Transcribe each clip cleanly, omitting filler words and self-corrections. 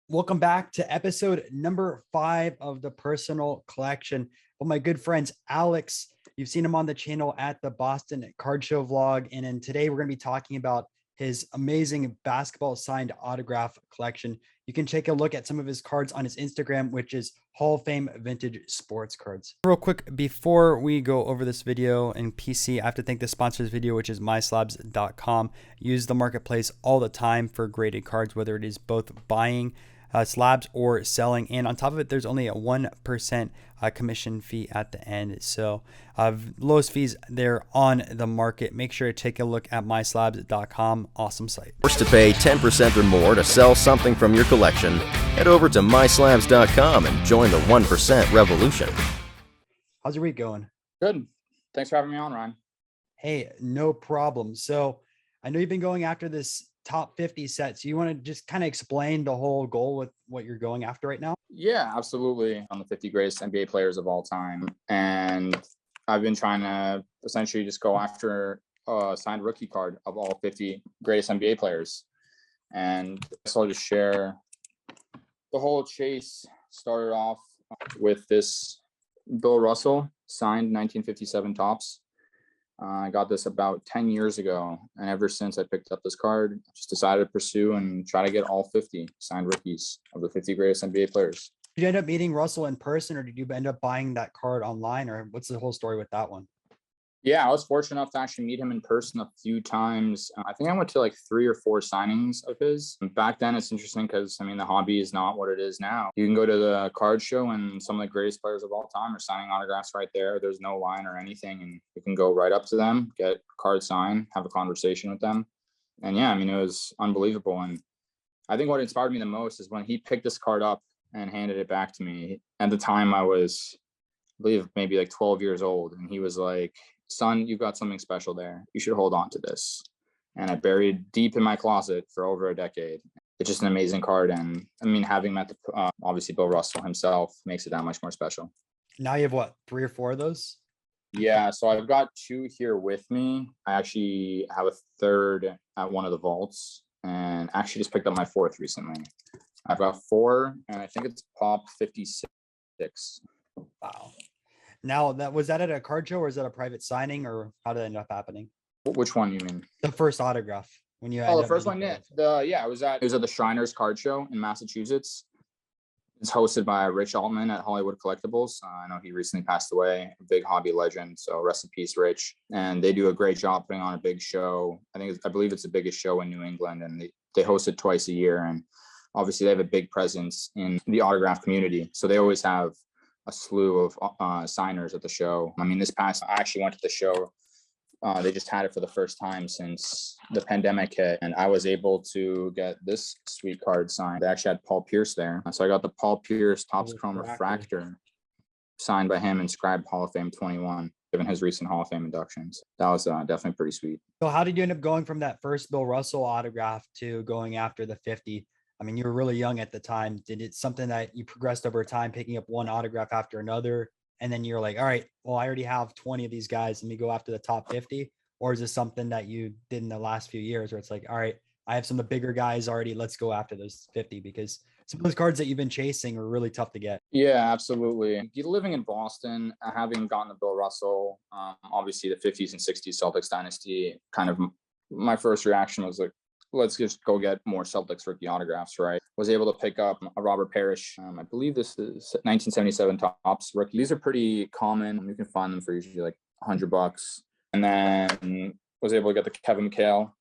Welcome back to episode number 5 of the Personal Collection. Well, my good friends, Alex, you've seen him on the channel at the Boston Card Show vlog. And then today we're going to be talking about his amazing basketball signed autograph collection. You can take a look at some of his cards on his Instagram, which is Hall of Fame Vintage Sports Cards. Real quick, before we go over this video in PC, I have to thank the sponsor of this video, which is myslabs.com. Use the marketplace all the time for graded cards, whether it is both buying slabs or selling, and on top of it there's only a 1% commission fee at the end. So lowest fees there on the market. Make sure to take a look at myslabs.com. Awesome site. Forced to pay 10% or more to sell something from your collection? Head over to myslabs.com and join the 1% revolution. How's your week going? Good. Thanks for having me on, Ryan. Hey, no problem. So I know you've been going after this top 50 set. So you want to just kind of explain the whole goal with what you're going after right now? Yeah, absolutely. On the 50 greatest NBA players of all time. And I've been trying to essentially just go after a signed rookie card of all 50 greatest NBA players. And so I'll just share the whole chase. Started off with this Bill Russell signed 1957 tops. I got this about 10 years ago, and ever since I picked up this card, I just decided to pursue and try to get all 50 signed rookies of the 50 greatest NBA players. Did you end up meeting Russell in person, or did you end up buying that card online, or what's the whole story with that one? Yeah, I was fortunate enough to actually meet him in person a few times. I think I went to like 3 or 4 signings of his. Back then, it's interesting because, the hobby is not what it is now. You can go to the card show and some of the greatest players of all time are signing autographs right there. There's no line or anything, and you can go right up to them, get a card signed, have a conversation with them. And yeah, it was unbelievable. And I think what inspired me the most is when he picked this card up and handed it back to me. At the time, I was, I believe, maybe like 12 years old. And he was like, "Son, you've got something special there. You should hold on to this." And I buried deep in my closet for over a decade. It's just an amazing card. And having met obviously Bill Russell himself makes it that much more special. Now you have what, 3 or 4 of those? Yeah, so I've got 2 here with me. I actually have a third at one of the vaults, and actually just picked up my 4th recently. I've got 4, and I think it's Pop 56. Wow. Now, was that at a card show, or is that a private signing, or how did it end up happening? Which one you mean? The first autograph when you the first one. Yeah, it was at the Shriners Card Show in Massachusetts. It's hosted by Rich Altman at Hollywood Collectibles. I know he recently passed away, a big hobby legend. So rest in peace, Rich. And they do a great job putting on a big show. I believe it's the biggest show in New England, and they host it twice a year. And obviously, they have a big presence in the autograph community. So they always have a slew of signers at the show. I actually went to the show. They just had it for the first time since the pandemic hit, and I was able to get this sweet card signed. They actually had Paul Pierce there. So I got the Paul Pierce Topps Chrome Refractor signed by him, inscribed Hall of Fame 21, given his recent Hall of Fame inductions. That was definitely pretty sweet. So how did you end up going from that first Bill Russell autograph to going after the 50? You were really young at the time. Did it something that you progressed over time, picking up one autograph after another, and then you're like, all right, well, I already have 20 of these guys, let me go after the top 50? Or is this something that you did in the last few years where it's like, all right, I have some of the bigger guys already, let's go after those 50? Because some of those cards that you've been chasing are really tough to get. Yeah, absolutely. Living in Boston, having gotten the Bill Russell, obviously the 50s and 60s Celtics dynasty, kind of my first reaction was like, let's just go get more Celtics rookie autographs, right? Was able to pick up a Robert Parrish. I believe this is 1977 Topps rookie. These are pretty common. You can find them for usually like $100. And then was able to get the Kevin McHale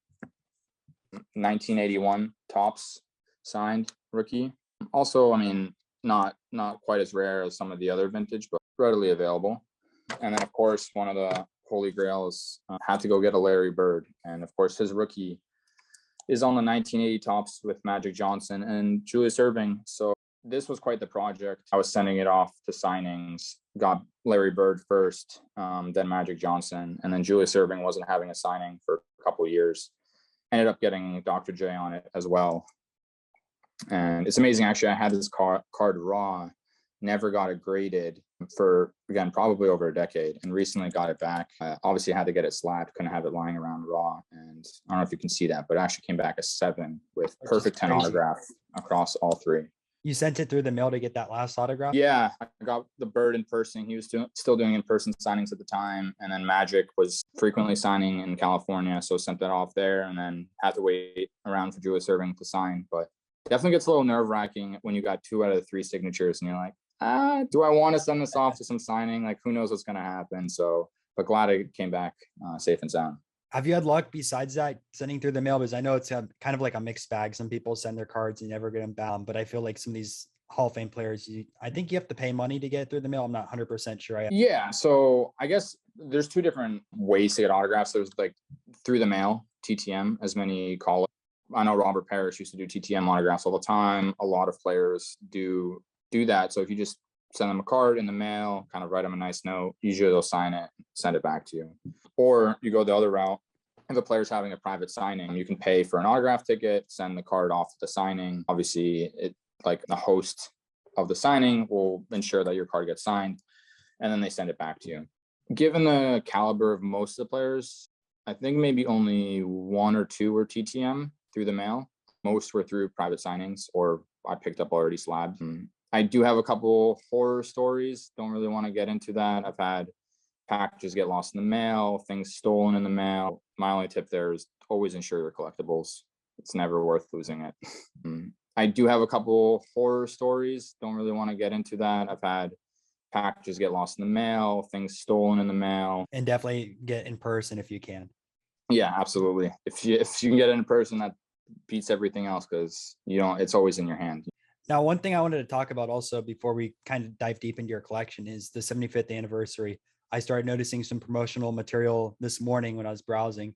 1981 Topps signed rookie. Also, not quite as rare as some of the other vintage, but readily available. And then, of course, one of the holy grails, had to go get a Larry Bird. And, of course, his rookie is on the 1980 Topps with Magic Johnson and Julius Erving. So this was quite the project. I was sending it off to signings, got Larry Bird first, then Magic Johnson, and then Julius Erving wasn't having a signing for a couple of years. Ended up getting Dr. J on it as well. And it's amazing, actually. I had this card raw, never got it graded for, again, probably over a decade, and recently got it back. Obviously had to get it slabbed, couldn't have it lying around raw. And I don't know if you can see that, but it actually came back a 7 with perfect 10 autograph across all 3. You sent it through the mail to get that last autograph? Yeah, I got the Bird in person. He was still doing in-person signings at the time. And then Magic was frequently signing in California. So sent that off there and then had to wait around for Julius Erving to sign. But definitely gets a little nerve-wracking when you got 2 out of the 3 signatures and you're like, do I want to send this off to some signing? Like, who knows what's going to happen? So, but glad it came back safe and sound. Have you had luck besides that sending through the mail? Because I know it's kind of like a mixed bag. Some people send their cards and never get them back. But I feel like some of these Hall of Fame players, I think you have to pay money to get it through the mail. I'm not 100% sure. Yeah. So I guess there's 2 different ways to get autographs. There's like through the mail, TTM, as many call it. I know Robert Parrish used to do TTM autographs all the time. A lot of players do that. So if you just send them a card in the mail, kind of write them a nice note, usually they'll sign it, send it back to you. Or you go the other route. If the player's having a private signing, you can pay for an autograph ticket, send the card off to the signing. Obviously, like the host of the signing will ensure that your card gets signed, and then they send it back to you. Given the caliber of most of the players, I think maybe only 1 or 2 were TTM through the mail. Most were through private signings, or I picked up already slabs. I do have a couple horror stories. Don't really want to get into that. I've had packages get lost in the mail, things stolen in the mail. My only tip there is always insure your collectibles. It's never worth losing it. I do have a couple horror stories. Don't really want to get into that. I've had packages get lost in the mail, things stolen in the mail. And definitely get in person if you can. Yeah, absolutely. If you can get it in person, that beats everything else because it's always in your hand. Now, one thing I wanted to talk about also before we kind of dive deep into your collection is the 75th anniversary. I started noticing some promotional material this morning when I was browsing.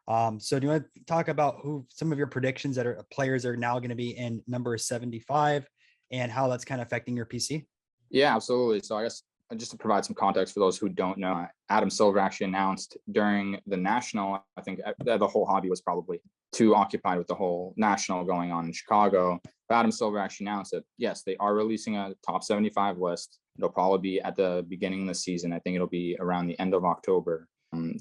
So do you want to talk about who some of your predictions that are players are now going to be in number 75 and how that's kind of affecting your PC? Yeah, absolutely. So I guess just to provide some context for those who don't know, Adam Silver actually announced during the National, I think the whole hobby was probably too occupied with the whole National going on in Chicago. But Adam Silver actually announced that, yes, they are releasing a top 75 list. It'll probably be at the beginning of the season. I think it'll be around the end of October,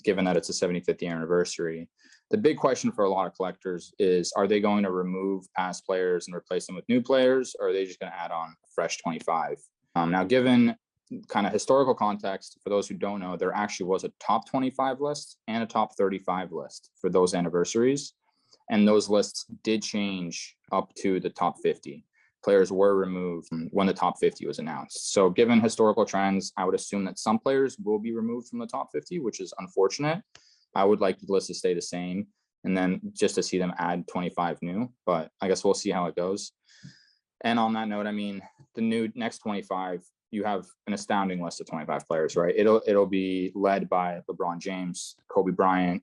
given that it's a 75th anniversary. The big question for a lot of collectors is, are they going to remove past players and replace them with new players, or are they just going to add on a fresh 25? Now, given kind of historical context, for those who don't know, there actually was a top 25 list and a top 35 list for those anniversaries. And those lists did change up to the top 50. Players were removed when the top 50 was announced. So given historical trends, I would assume that some players will be removed from the top 50, which is unfortunate. I would like the list to stay the same and then just to see them add 25 new, but I guess we'll see how it goes. And on that note, I mean, the new next 25, you have an astounding list of 25 players, right? It'll be led by LeBron James, Kobe Bryant,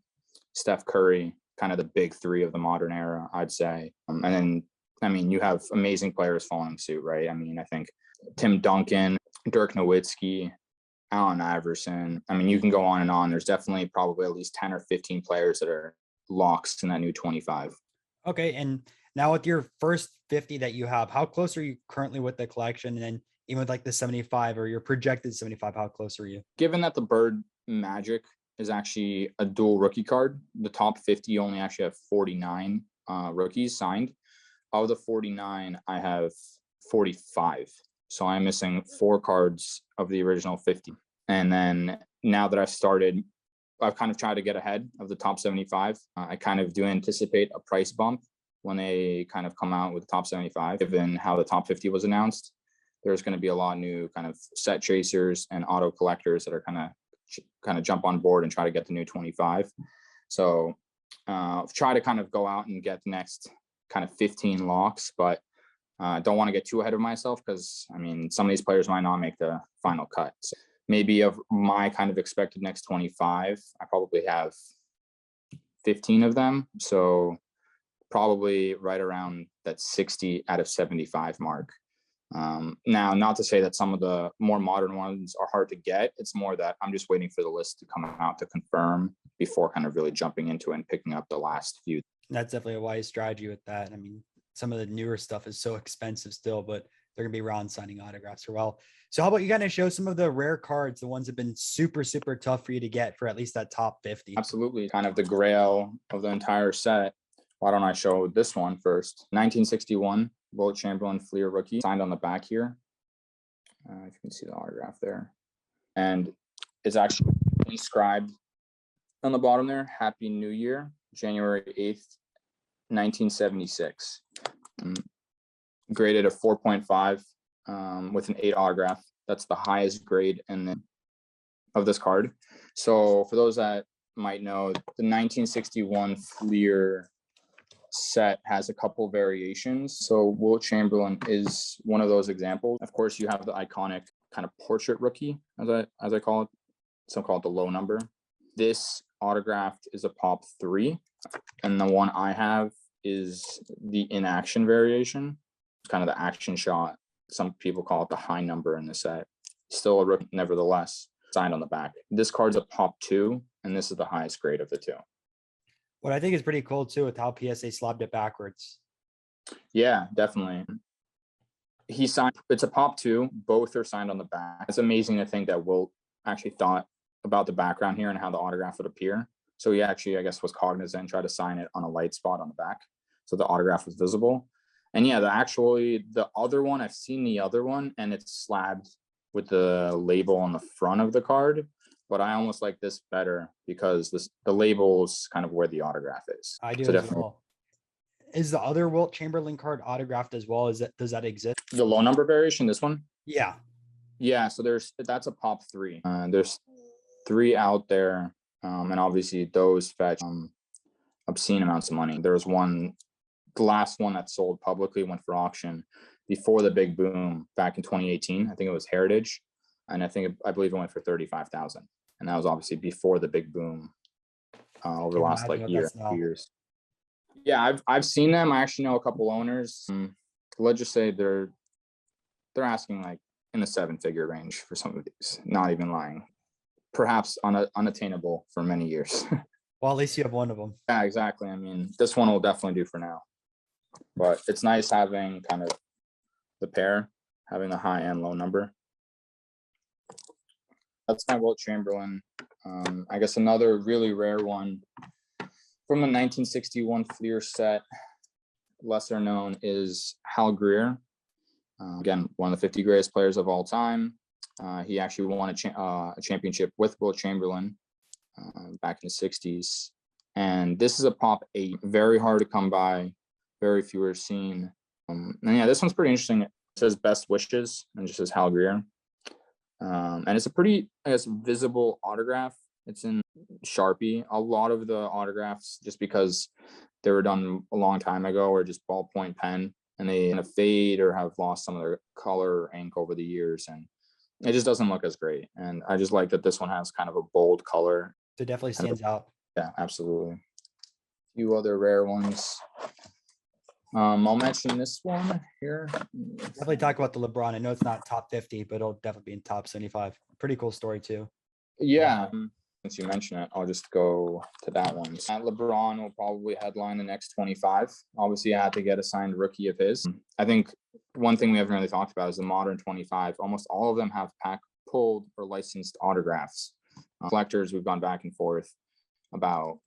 Steph Curry, kind of the big 3 of the modern era, I'd say. And then, I mean, you have amazing players following suit, right? I mean, I think Tim Duncan, Dirk Nowitzki, Allen Iverson. I mean, you can go on and on. There's definitely probably at least 10 or 15 players that are locks in that new 25. Okay. And now with your first 50 that you have, how close are you currently with the collection? And then even with like the 75 or your projected 75, how close are you? Given that the Bird Magic is actually a dual rookie card, the top 50 only actually have 49 rookies signed. Of the 49, I have 45. So I'm missing 4 cards of the original 50. And then now that I've kind of tried to get ahead of the top 75. I kind of do anticipate a price bump when they kind of come out with the top 75, given how the top 50 was announced. There's going to be a lot of new kind of set chasers and auto collectors that are kind of jump on board and try to get the new 25. So try to kind of go out and get the next kind of 15 locks, but don't want to get too ahead of myself because, I mean, some of these players might not make the final cut. So maybe of my kind of expected next 25, I probably have 15 of them. So probably right around that 60 out of 75 mark. Now, not to say that some of the more modern ones are hard to get. It's more that I'm just waiting for the list to come out to confirm before kind of really jumping into it and picking up the last few. That's definitely a wise strategy with that. I mean, some of the newer stuff is so expensive still, but they're going to be around signing autographs for a while. So how about you kind of show some of the rare cards, the ones that have been super, super tough for you to get for at least that top 50? Absolutely. Kind of the grail of the entire set. Why don't I show this one first? 1961 Wilt Chamberlain Fleer rookie, signed on the back here. If you can see the autograph there. And it's actually inscribed on the bottom there, Happy New Year, January 8th, 1976. Graded a 4.5 with an 8 autograph. That's the highest grade of this card. So for those that might know, the 1961 Fleer set has a couple variations. So Wilt Chamberlain is one of those examples. Of course, you have the iconic kind of portrait rookie, as I call it. Some call it the low number. This autographed is a pop 3, and the one I have is the in action variation. It's kind of the action shot. Some people call it the high number in the set. Still a rookie, nevertheless, signed on the back. This card's a pop 2, and this is the highest grade of the two. What I think is pretty cool too with how PSA slabbed it backwards. Yeah, definitely. He signed, it's a pop 2. Both are signed on the back. It's amazing to think that Wilt actually thought about the background here and how the autograph would appear. So he actually, I guess, was cognizant and tried to sign it on a light spot on the back, so the autograph was visible. And yeah, the other one, I've seen the other one, and it's slabbed with the label on the front of the card. But I almost like this better because the label is kind of where the autograph is. I do so as well. Is the other Wilt Chamberlain card autographed as well? Does that exist? The low number variation, this one? Yeah. Yeah, so that's a pop 3. There's 3 out there, and obviously those fetch obscene amounts of money. There was one, the last one that sold publicly, went for auction before the big boom back in 2018. I think it was Heritage, and I believe it went for $35,000, and that was obviously before the big boom over the last like years. Yeah, I've seen them. I actually know a couple owners. Let's just say they're asking like in the 7-figure range for some of these. Not even lying. Perhaps unattainable for many years. Well, at least you have one of them. Yeah, exactly. I mean, this one will definitely do for now. But it's nice having kind of the pair, having the high and low number. That's my Wilt Chamberlain. I guess another really rare one from the 1961 Fleer set, lesser known, is Hal Greer. Again, one of the 50 greatest players of all time. He actually won a championship with Wilt Chamberlain back in the 60s. And this is a pop 8, very hard to come by, very few are seen. And yeah, this one's pretty interesting. It says best wishes and just says Hal Greer. And it's a pretty, I guess, visible autograph. It's in Sharpie. A lot of the autographs, just because they were done a long time ago, are just ballpoint pen, and they kind of fade or have lost some of their color or ink over the years, and it just doesn't look as great. And I just like that this one has kind of a bold color. It definitely stands out. Yeah, absolutely. A few other rare ones. I'll mention this one here. Definitely talk about the LeBron. I know it's not top 50, but it'll definitely be in top 75. Pretty cool story too. Yeah. Since you mention it, I'll just go to that one. LeBron will probably headline the next 25. Obviously, I had to get a signed rookie of his. I think one thing we haven't really talked about is the modern 25. Almost all of them have pack pulled or licensed autographs. Collectors, we've gone back and forth about,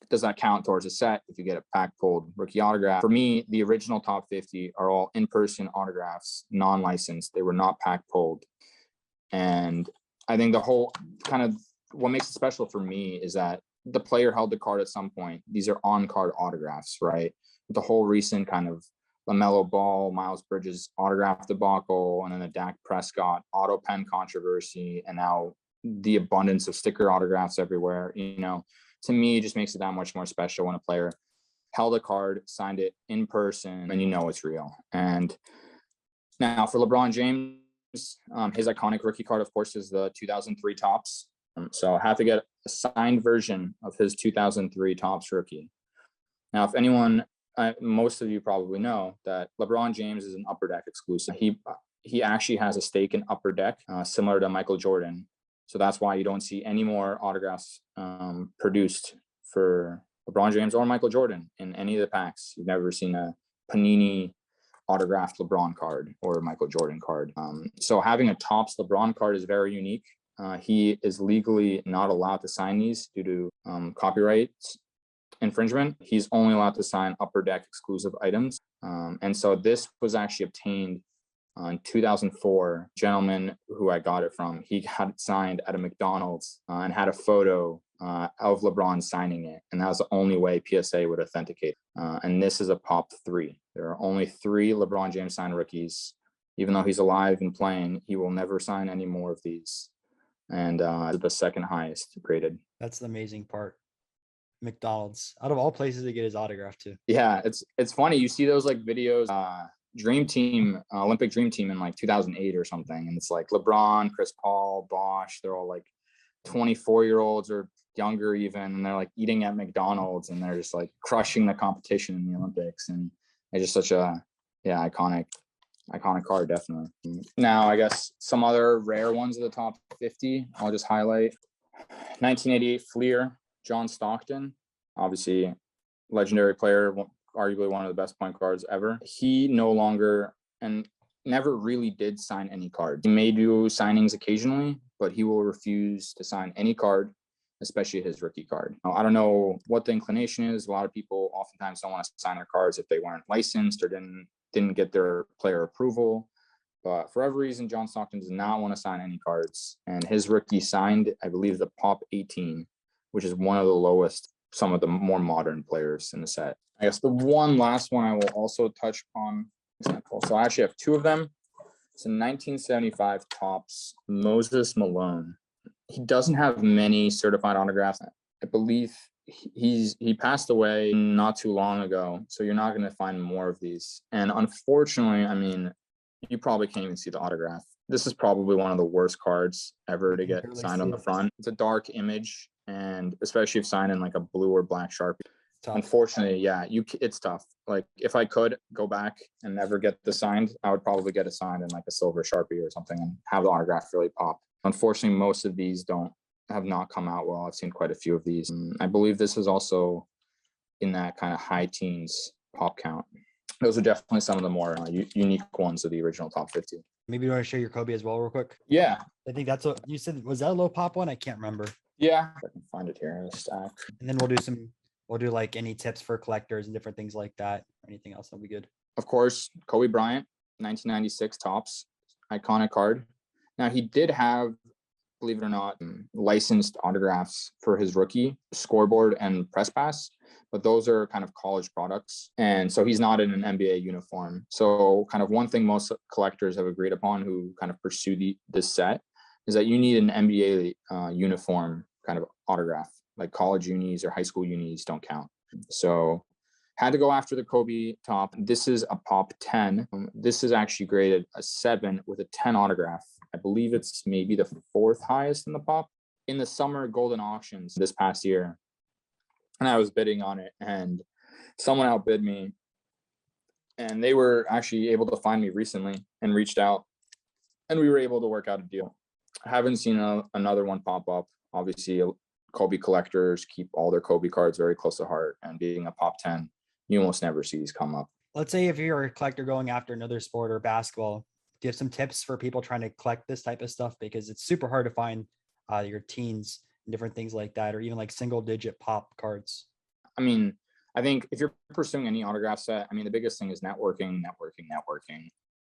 does that count towards a set if you get a pack pulled rookie autograph? For me, the original top 50 are all in-person autographs, non-licensed. They were not pack pulled. And I think the whole kind of what makes it special for me is that the player held the card at some point. These are on-card autographs, right? The whole recent kind of LaMelo Ball, Miles Bridges autograph debacle, and then the Dak Prescott auto pen controversy, and now the abundance of sticker autographs everywhere, to me, it just makes it that much more special when a player held a card, signed it in person, and it's real. And now for LeBron James, his iconic rookie card, of course, is the 2003 Topps. So I have to get a signed version of his 2003 Topps rookie. Now, if anyone, most of you probably know that LeBron James is an Upper Deck exclusive. He actually has a stake in Upper Deck, similar to Michael Jordan. So that's why you don't see any more autographs produced for LeBron James or Michael Jordan in any of the packs. You've never seen a Panini autographed LeBron card or Michael Jordan card. So having a Topps LeBron card is very unique. He is legally not allowed to sign these due to copyright infringement. He's only allowed to sign Upper Deck exclusive items. And so this was actually obtained in 2004. Gentleman who I got it from, he got it signed at a McDonald's and had a photo of LeBron signing it. And that was the only way PSA would authenticate. And this is a pop 3. There are only 3 LeBron James signed rookies. Even though he's alive and playing, he will never sign any more of these. And the second highest graded. That's the amazing part. McDonald's, out of all places to get his autograph to. Yeah, it's funny. You see those like videos, Dream Team, Olympic Dream Team in like 2008 or something, and it's like LeBron, Chris Paul, Bosh. They're all like 24-year-olds or younger even, and they're like eating at McDonald's, and they're just like crushing the competition in the Olympics, and it's just such a iconic card, definitely. Now, I guess some other rare ones of the top 50, I'll just highlight. 1988 Fleer, John Stockton, obviously legendary player, arguably one of the best point guards ever. He no longer and never really did sign any cards. He may do signings occasionally, but he will refuse to sign any card, especially his rookie card. Now, I don't know what the inclination is. A lot of people oftentimes don't want to sign their cards if they weren't licensed or didn't get their player approval. But for every reason, John Stockton does not want to sign any cards. And his rookie signed, I believe, the Pop 18, which is one of the lowest, some of the more modern players in the set. I guess the one last one I will also touch upon example. So I actually have 2 of them. It's a 1975 Topps Moses Malone. He doesn't have many certified autographs. I believe he passed away not too long ago, so you're not going to find more of these. And unfortunately, I mean, you probably can't even see the autograph. This is probably one of the worst cards ever to get signed on the front. It's a dark image, and especially if signed in like a blue or black Sharpie. Tough. Unfortunately, yeah, it's tough. Like if I could go back and never get this signed, I would probably get it signed in like a silver Sharpie or something and have the autograph really pop. Unfortunately, most of these have not come out well. I've seen quite a few of these. I believe this is also in that kind of high teens pop count. Those are definitely some of the more unique ones of the original top 50. Maybe you want to share your Kobe as well real quick? Yeah. I think that's what you said. Was that a low pop one? I can't remember. Yeah. I can find it here in the stack. And then we'll do like any tips for collectors and different things like that. Anything else that'll be good. Of course, Kobe Bryant, 1996 Topps, iconic card. Now he did have, believe it or not, licensed autographs for his rookie, scoreboard and press pass, but those are kind of college products. And so he's not in an NBA uniform. So kind of one thing most collectors have agreed upon who kind of pursue this set is that you need an NBA uniform kind of autograph. Like college unis or high school unis don't count. So had to go after the Kobe top. This is a pop 10. This is actually graded a 7 with a 10 autograph. I believe it's maybe the 4th highest in the pop. In the summer golden auctions this past year, and I was bidding on it, and someone outbid me, and they were actually able to find me recently and reached out, and we were able to work out a deal. I haven't seen another one pop up. Obviously, Kobe collectors keep all their Kobe cards very close to heart, and being a pop 10, you almost never see these come up. Let's say if you're a collector going after another sport or basketball, do you have some tips for people trying to collect this type of stuff? Because it's super hard to find your teens and different things like that, or even like single digit pop cards. I mean, I think if you're pursuing any autograph set, I mean, the biggest thing is networking.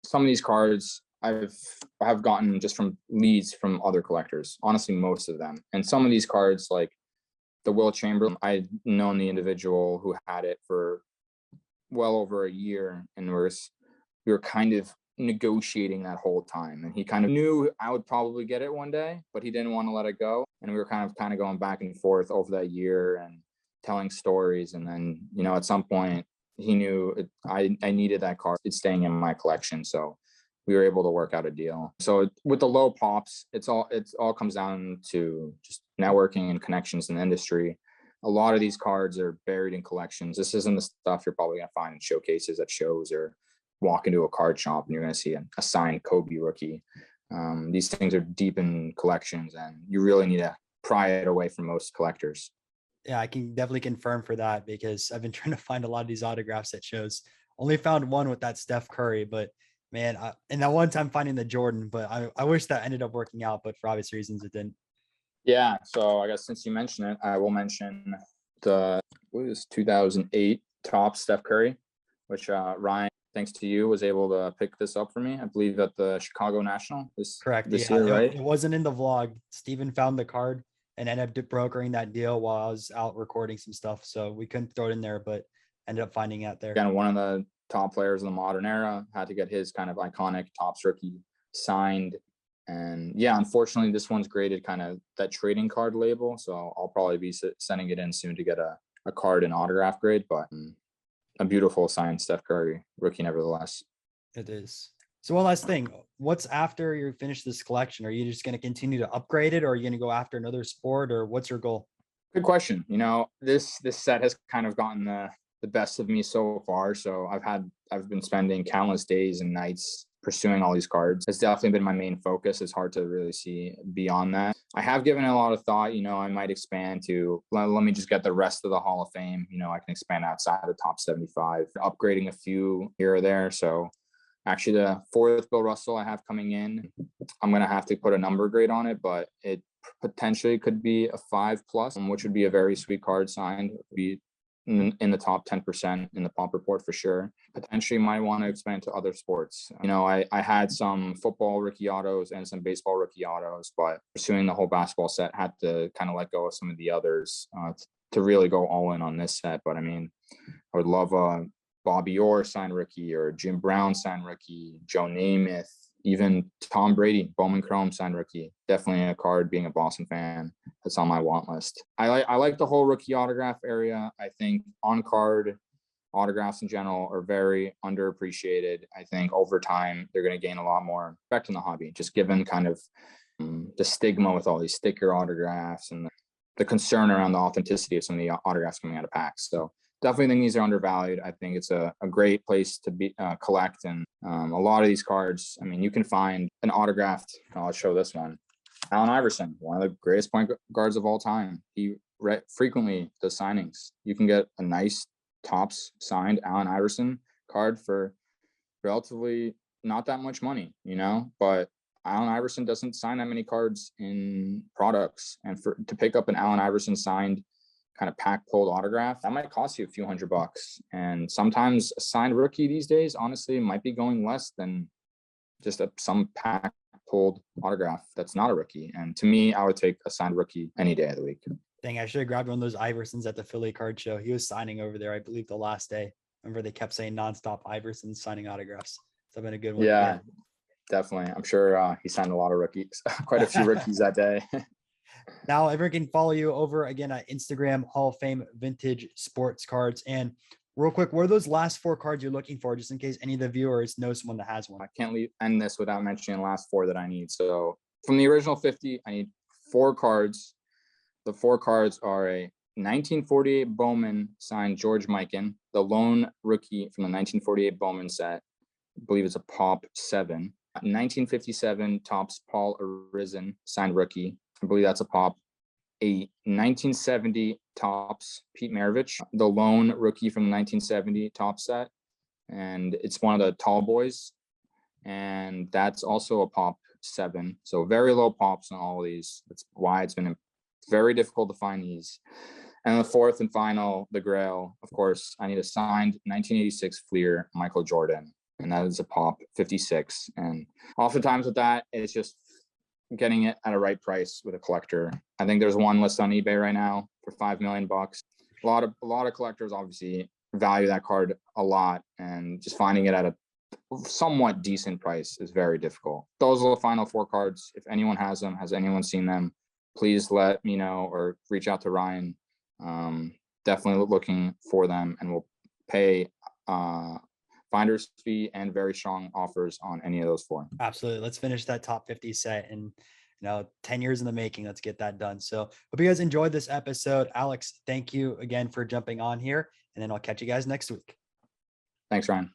Some of these cards I've gotten just from leads from other collectors, honestly, most of them. And some of these cards, like the Will Chamberlain, I'd known the individual who had it for well over a year, and we were kind of negotiating that whole time, and he kind of knew I would probably get it one day, but he didn't want to let it go, and we were kind of going back and forth over that year and telling stories. And then, you know, at some point he knew I needed that card. It's staying in my collection, so we were able to work out a deal. So with the low pops, it's all comes down to just networking and connections in the industry. A lot of these cards are buried in collections. This isn't the stuff you're probably going to find in showcases at shows, or walk into a card shop and you're going to see a signed Kobe rookie. These things are deep in collections, and you really need to pry it away from most collectors. Yeah, I can definitely confirm for that, because I've been trying to find a lot of these autographs at shows. Only found one with that Steph Curry, but man, and that one time finding the Jordan, but I wish that ended up working out, but for obvious reasons it didn't. Yeah, so I guess since you mentioned it, I will mention the 2008 Topps Steph Curry. which Ryan, thanks to you, was able to pick this up for me. I believe at the Chicago National Correct. this Yeah, year, right? it wasn't in the vlog. Steven found the card and ended up brokering that deal while I was out recording some stuff. So we couldn't throw it in there, but ended up finding it there. Again, one of the top players in the modern era, had to get his kind of iconic Topps rookie signed. And yeah, unfortunately, this one's graded kind of that trading card label. So I'll probably be sending it in soon to get a card and autograph grade, but a beautiful signed Steph Curry rookie nevertheless. It is. So one last thing, what's after you finish this collection? Are you just going to continue to upgrade it, or are you going to go after another sport, or what's your goal? Good question. You know, this set has kind of gotten the best of me so far. So I've been spending countless days and nights pursuing all these cards. It's definitely been my main focus. It's hard to really see beyond that. I have given it a lot of thought. You know, I might expand to, let me just get the rest of the Hall of Fame. You know, I can expand outside the top 75, upgrading a few here or there. So actually the 4th Bill Russell I have coming in, I'm going to have to put a number grade on it, but it potentially could be a 5+, which would be a very sweet card signed. It would be in the top 10% in the pop report for sure. Potentially might want to expand to other sports. You know, I had some football rookie autos and some baseball rookie autos, but pursuing the whole basketball set, had to kind of let go of some of the others to really go all in on this set. But I mean, I would love a Bobby Orr signed rookie, or Jim Brown signed rookie, Joe Namath, even Tom Brady, Bowman Chrome signed rookie. Definitely a card, being a Boston fan, that's on my want list. I like the whole rookie autograph area. I think on-card autographs in general are very underappreciated. I think over time, they're going to gain a lot more respect in the hobby, just given kind of the stigma with all these sticker autographs and the concern around the authenticity of some of the autographs coming out of packs. So definitely think these are undervalued. I think it's a great place to be collect. And a lot of these cards, I mean, you can find an autographed, I'll show this one, Allen Iverson, one of the greatest point guards of all time. He frequently does signings. You can get a nice Topps signed Allen Iverson card for relatively not that much money, you know, but Allen Iverson doesn't sign that many cards in products. And to pick up an Allen Iverson signed kind of pack pulled autograph, that might cost you a few $100. And sometimes a signed rookie these days, honestly, might be going less than just some pack pulled autograph that's not a rookie. And to me, I would take a signed rookie any day of the week. Dang, I should have grabbed one of those Iversons at the Philly card show. He was signing over there, I believe, the last day. Remember, they kept saying nonstop Iverson signing autographs. So been a good one. Yeah, definitely. I'm sure he signed a lot of rookies, quite a few rookies that day. Now everyone can follow you over again at Instagram, Hall of Fame Vintage Sports Cards. And real quick, what are those last 4 cards you're looking for, just in case any of the viewers know someone that has one? I can't end this without mentioning the last 4 that I need. So from the original 50, I need 4 cards. The 4 cards are a 1948 Bowman signed George Mikan, the lone rookie from the 1948 Bowman set. I believe it's a Pop 7. 1957 Topps Paul Arizin signed rookie. I believe that's a Pop 8. 1970 Topps Pete Maravich, the lone rookie from the 1970 Topps set. And it's one of the tall boys. And that's also a Pop 7. So very low pops on all of these. That's why it's been very difficult to find these. And the 4th and final, the Grail, of course, I need a signed 1986 Fleer Michael Jordan. And that is a Pop 56. And oftentimes with that, it's just getting it at a right price with a collector. I think there's one list on eBay right now for $5 million. A lot of collectors obviously value that card a lot, and just finding it at a somewhat decent price is very difficult. Those are the final 4 cards. If anyone has them, has anyone seen them, please let me know or reach out to Ryan. Definitely looking for them, and we'll pay finder's fee and very strong offers on any of those 4. Absolutely. Let's finish that top 50 set, and 10 years in the making. Let's get that done. So hope you guys enjoyed this episode. Alex, thank you again for jumping on here, and then I'll catch you guys next week. Thanks, Ryan.